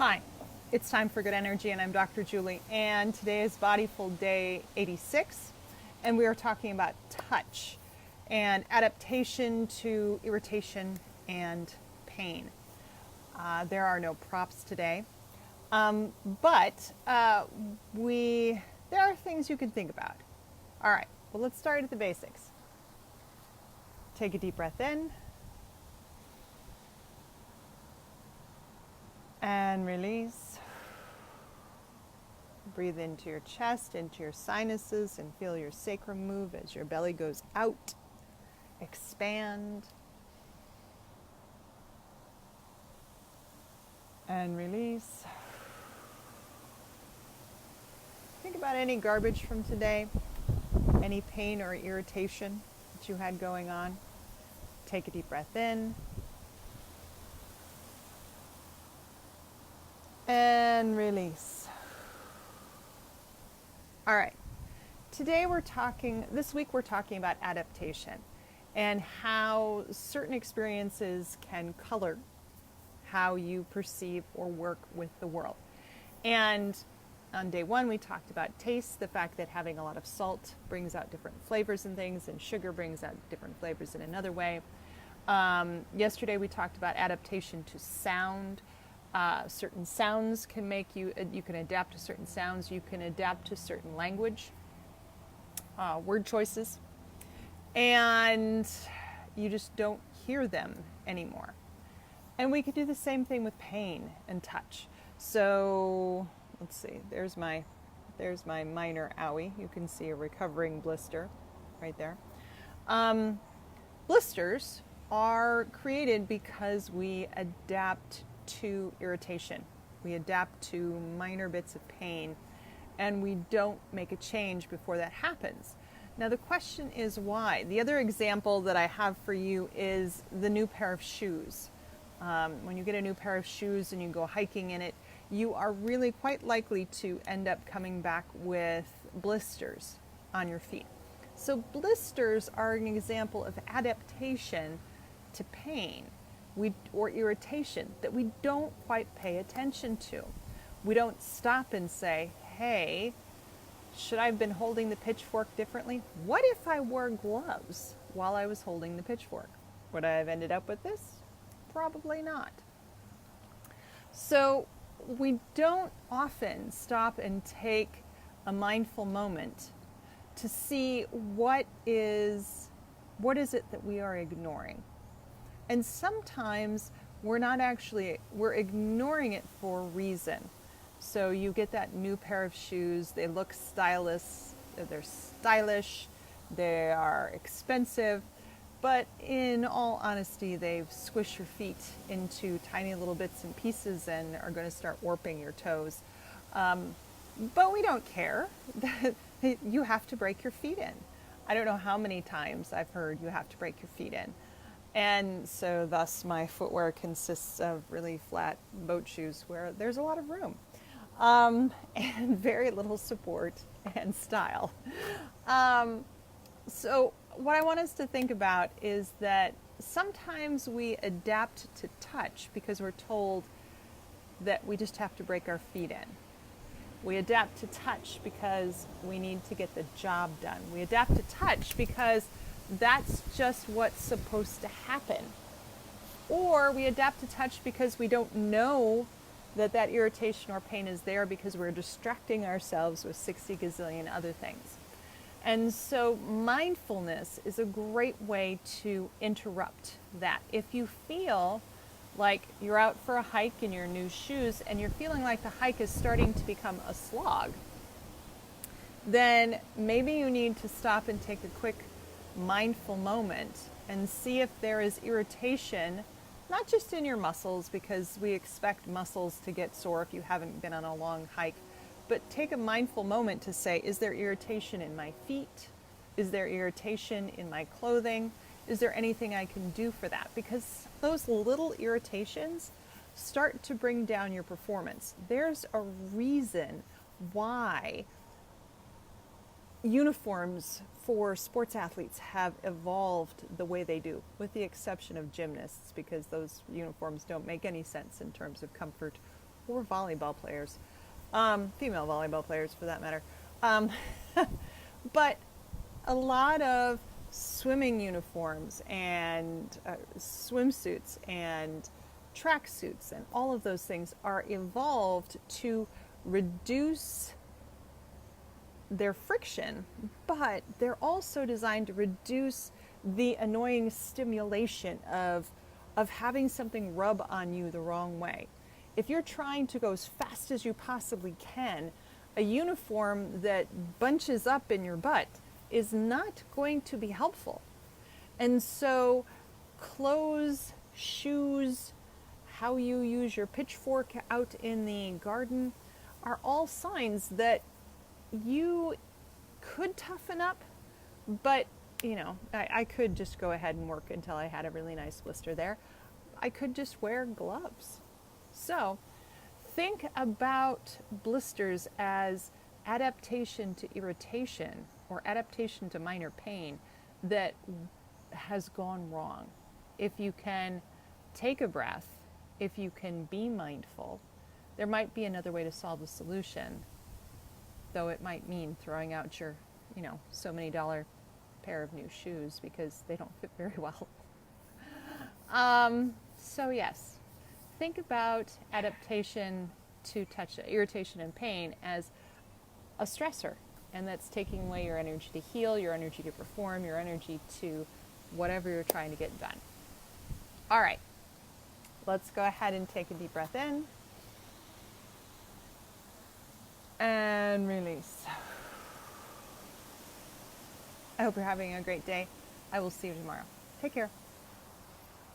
Hi, it's time for good energy, and I'm Dr. Julie, and today is Bodyful day 86, and we are talking about touch and adaptation to irritation and pain. There are no props today, but there are things you can think about. All right, well, let's start at the basics. Take a deep breath in and release. Breathe into your chest, into your sinuses, and feel your sacrum move as your belly goes out. Expand. And release. Think about any garbage from today, any pain or irritation that you had going on. Take a deep breath in. And release. All right. This week we're talking about adaptation and how certain experiences can color how you perceive or work with the world. And on day one, we talked about taste, the fact that having a lot of salt brings out different flavors and things, and sugar brings out different flavors in another way. Yesterday, we talked about adaptation to sound. Certain sounds can make you can adapt to certain sounds. You can adapt to certain language, word choices, and you just don't hear them anymore. And we could do the same thing with pain and touch. So let's see, there's my minor owie. You can see a recovering blister right there. Blisters are created because we adapt to irritation. We adapt to minor bits of pain, and we don't make a change before that happens. Now the question is why? The other example that I have for you is the new pair of shoes. When you get a new pair of shoes and you go hiking in it, you are really quite likely to end up coming back with blisters on your feet. So blisters are an example of adaptation to pain or irritation that we don't quite pay attention to. We don't stop and say, hey, should I have been holding the pitchfork differently? What if I wore gloves while I was holding the pitchfork? Would I have ended up with this? Probably not. So we don't often stop and take a mindful moment to see what is it that we are ignoring. And sometimes we're ignoring it for a reason. So you get that new pair of shoes, they look stylish, they are expensive, but in all honesty, they've squished your feet into tiny little bits and pieces and are going to start warping your toes. But we don't care. You have to break your feet in. I don't know how many times I've heard you have to break your feet in. And so thus my footwear consists of really flat boat shoes where there's a lot of room and very little support and style. So what I want us to think about is that sometimes we adapt to touch because we're told that we just have to break our feet in. We adapt to touch because we need to get the job done. We adapt to touch because that's just what's supposed to happen. Or we adapt to touch because we don't know that irritation or pain is there because we're distracting ourselves with 60 gazillion other things. And so mindfulness is a great way to interrupt that. If you feel like you're out for a hike in your new shoes and you're feeling like the hike is starting to become a slog, then maybe you need to stop and take a quick mindful moment and see if there is irritation, not just in your muscles, because we expect muscles to get sore if you haven't been on a long hike, but take a mindful moment to say, is there irritation in my feet? Is there irritation in my clothing? Is there anything I can do for that? Because those little irritations start to bring down your performance. There's a reason why uniforms for sports athletes have evolved the way they do, with the exception of gymnasts, because those uniforms don't make any sense in terms of comfort poor volleyball players, female volleyball players for that matter. Um, but a lot of swimming uniforms and swimsuits and tracksuits and all of those things are evolved to reduce their friction, but they're also designed to reduce the annoying stimulation of having something rub on you the wrong way. If you're trying to go as fast as you possibly can, a uniform that bunches up in your butt is not going to be helpful. And so clothes, shoes, how you use your pitchfork out in the garden are all signs that you could toughen up, but you know, I could just go ahead and work until I had a really nice blister there. I could just wear gloves. So think about blisters as adaptation to irritation or adaptation to minor pain that has gone wrong. If you can take a breath, if you can be mindful, there might be another way to solve the solution, though it might mean throwing out your, so many dollar pair of new shoes because they don't fit very well. So yes, think about adaptation to touch, irritation and pain as a stressor, and that's taking away your energy to heal, your energy to perform, your energy to whatever you're trying to get done. All right, let's go ahead and take a deep breath in and release. I hope you're having a great day. I will see you tomorrow. Take care.